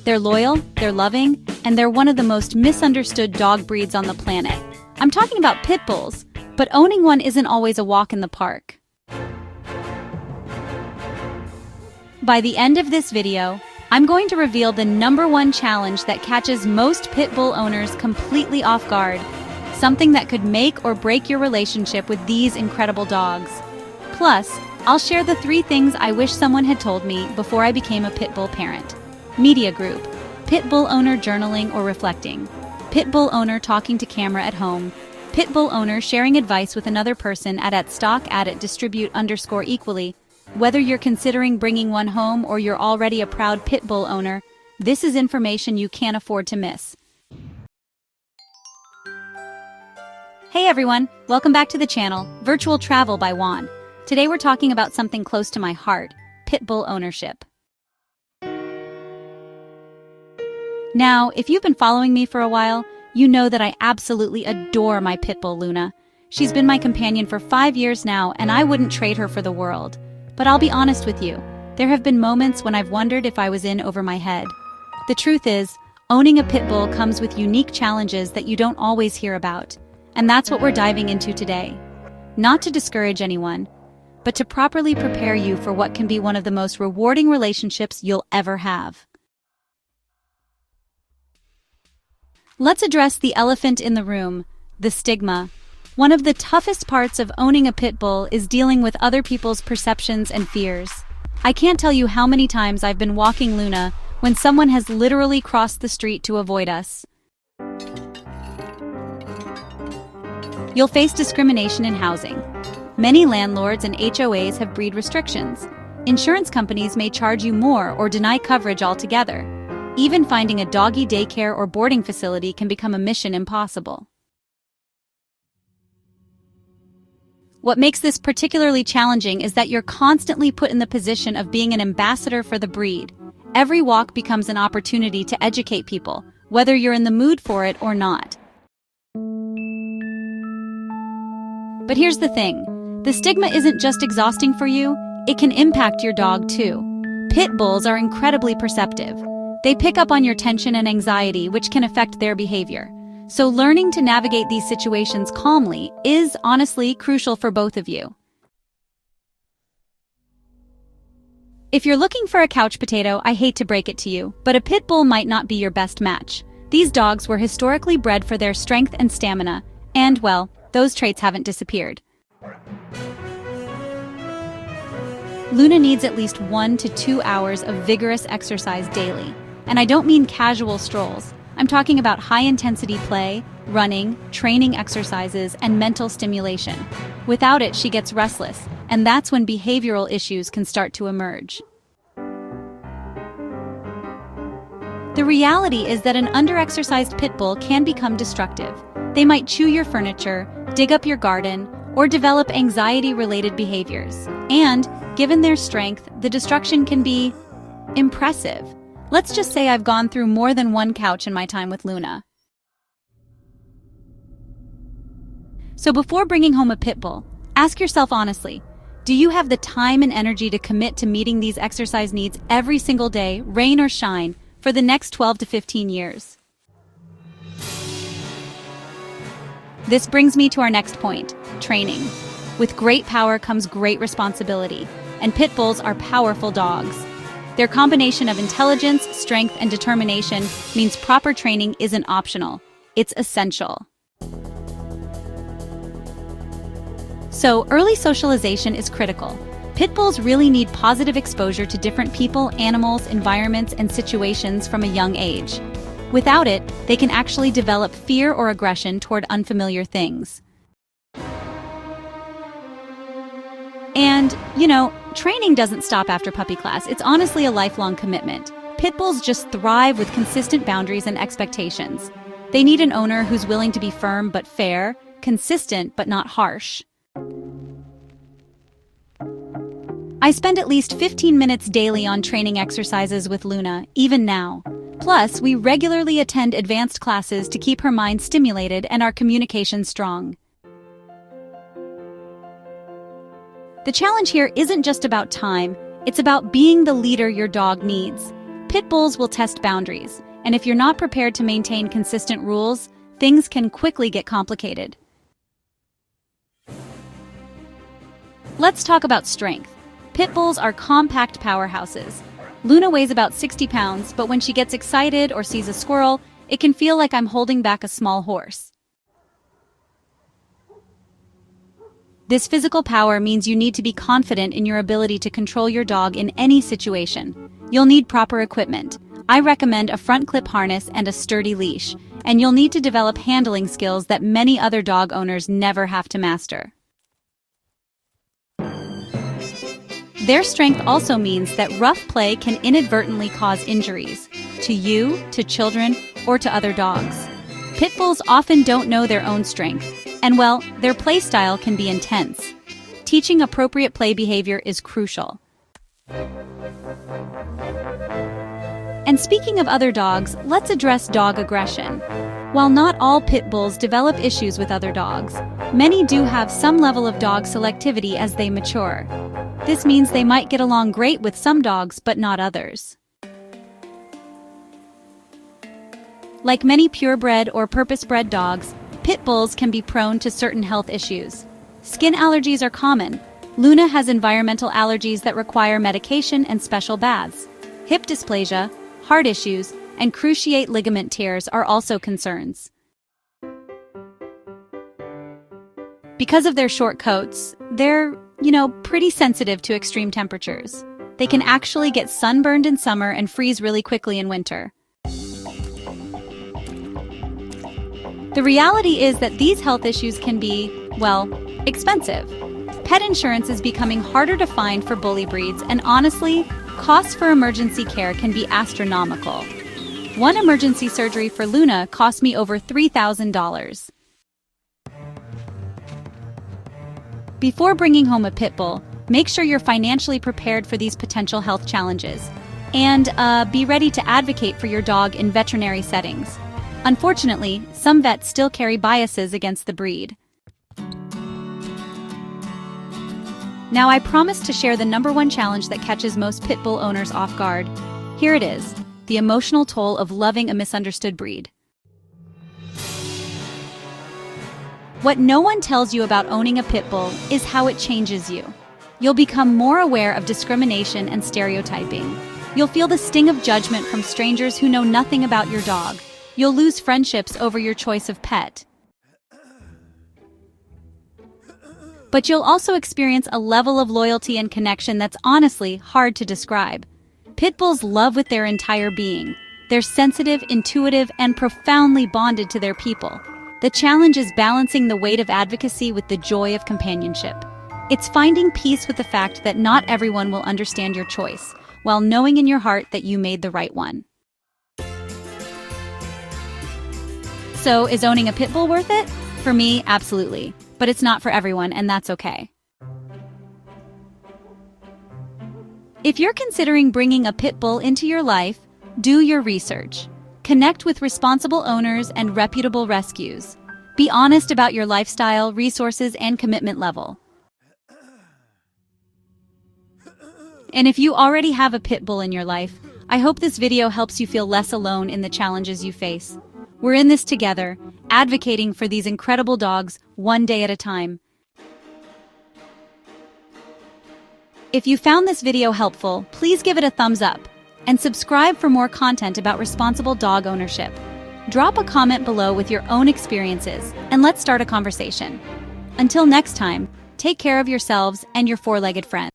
They're loyal, they're loving, and they're one of the most misunderstood dog breeds on the planet. I'm talking about pit bulls, but owning one isn't always a walk in the park. By the end of this video, I'm going to reveal the #1 challenge that catches most pit bull owners completely off guard, something that could make or break your relationship with these incredible dogs. Plus, I'll share the 3 things I wish someone had told me before I became a pit bull parent. Media group, pit bull owner journaling or reflecting, pit bull owner talking to camera at home, pit bull owner sharing advice with another person at stock at distribute_equally. Whether you're considering bringing one home or you're already a proud pit bull owner, this is information you can't afford to miss. Hey everyone, welcome back to the channel, Virtual Travel by Juan. Today we're talking about something close to my heart, pit bull ownership. Now, if you've been following me for a while, you know that I absolutely adore my pit bull Luna. She's been my companion for 5 years now, and I wouldn't trade her for the world. But I'll be honest with you, there have been moments when I've wondered if I was in over my head. The truth is, owning a pit bull comes with unique challenges that you don't always hear about. And that's what we're diving into today. Not to discourage anyone, but to properly prepare you for what can be one of the most rewarding relationships you'll ever have. Let's address the elephant in the room, the stigma. One of the toughest parts of owning a pit bull is dealing with other people's perceptions and fears. I can't tell you how many times I've been walking Luna when someone has literally crossed the street to avoid us. You'll face discrimination in housing. Many landlords and HOAs have breed restrictions. Insurance companies may charge you more or deny coverage altogether. Even finding a doggy daycare or boarding facility can become a mission impossible. What makes this particularly challenging is that you're constantly put in the position of being an ambassador for the breed. Every walk becomes an opportunity to educate people, whether you're in the mood for it or not. But here's the thing, the stigma isn't just exhausting for you, it can impact your dog too. Pit bulls are incredibly perceptive. They pick up on your tension and anxiety, which can affect their behavior. So learning to navigate these situations calmly is honestly crucial for both of you. If you're looking for a couch potato, I hate to break it to you, but a pit bull might not be your best match. These dogs were historically bred for their strength and stamina, and well, those traits haven't disappeared. Luna needs at least 1 to 2 hours of vigorous exercise daily. And I don't mean casual strolls. I'm talking about high-intensity play, running, training exercises, and mental stimulation. Without it, she gets restless, and that's when behavioral issues can start to emerge. The reality is that an under-exercised pit bull can become destructive. They might chew your furniture, dig up your garden, or develop anxiety-related behaviors. And, given their strength, the destruction can be impressive. Let's just say I've gone through more than one couch in my time with Luna. So before bringing home a pit bull, ask yourself honestly, do you have the time and energy to commit to meeting these exercise needs every single day, rain or shine, for the next 12 to 15 years? This brings me to our next point, training. With great power comes great responsibility, and pit bulls are powerful dogs. Their combination of intelligence, strength, and determination means proper training isn't optional. It's essential. So, early socialization is critical. Pit bulls really need positive exposure to different people, animals, environments, and situations from a young age. Without it, they can actually develop fear or aggression toward unfamiliar things. And, training doesn't stop after puppy class. It's honestly a lifelong commitment. Pit bulls just thrive with consistent boundaries and expectations. They need an owner who's willing to be firm but fair, consistent but not harsh. I spend at least 15 minutes daily on training exercises with Luna, even now. Plus, we regularly attend advanced classes to keep her mind stimulated and our communication strong. The challenge here isn't just about time, it's about being the leader your dog needs. Pit bulls will test boundaries, and if you're not prepared to maintain consistent rules, things can quickly get complicated. Let's talk about strength. Pit bulls are compact powerhouses. Luna weighs about 60 pounds, but when she gets excited or sees a squirrel, it can feel like I'm holding back a small horse. This physical power means you need to be confident in your ability to control your dog in any situation. You'll need proper equipment. I recommend a front clip harness and a sturdy leash, and you'll need to develop handling skills that many other dog owners never have to master. Their strength also means that rough play can inadvertently cause injuries to you, to children, or to other dogs. Pit bulls often don't know their own strength, and well, their play style can be intense. Teaching appropriate play behavior is crucial. And speaking of other dogs, let's address dog aggression. While not all pit bulls develop issues with other dogs, many do have some level of dog selectivity as they mature. This means they might get along great with some dogs, but not others. Like many purebred or purpose-bred dogs, pit bulls can be prone to certain health issues. Skin allergies are common. Luna has environmental allergies that require medication and special baths. Hip dysplasia, heart issues, and cruciate ligament tears are also concerns. Because of their short coats, they're, pretty sensitive to extreme temperatures. They can actually get sunburned in summer and freeze really quickly in winter. The reality is that these health issues can be, expensive. Pet insurance is becoming harder to find for bully breeds, and honestly, costs for emergency care can be astronomical. One emergency surgery for Luna cost me over $3,000. Before bringing home a pit bull, make sure you're financially prepared for these potential health challenges. And be ready to advocate for your dog in veterinary settings. Unfortunately, some vets still carry biases against the breed. Now, I promised to share the #1 challenge that catches most pit bull owners off guard. Here it is, the emotional toll of loving a misunderstood breed. What no one tells you about owning a pit bull is how it changes you. You'll become more aware of discrimination and stereotyping. You'll feel the sting of judgment from strangers who know nothing about your dog. You'll lose friendships over your choice of pet. But you'll also experience a level of loyalty and connection that's honestly hard to describe. Pit bulls love with their entire being. They're sensitive, intuitive, and profoundly bonded to their people. The challenge is balancing the weight of advocacy with the joy of companionship. It's finding peace with the fact that not everyone will understand your choice, while knowing in your heart that you made the right one. So, is owning a pit bull worth it? For me, absolutely. But it's not for everyone, and that's okay. If you're considering bringing a pit bull into your life, do your research. Connect with responsible owners and reputable rescues. Be honest about your lifestyle, resources, and commitment level. And if you already have a pit bull in your life, I hope this video helps you feel less alone in the challenges you face. We're in this together, advocating for these incredible dogs one day at a time. If you found this video helpful, please give it a thumbs up and subscribe for more content about responsible dog ownership. Drop a comment below with your own experiences, and let's start a conversation. Until next time, take care of yourselves and your four-legged friends.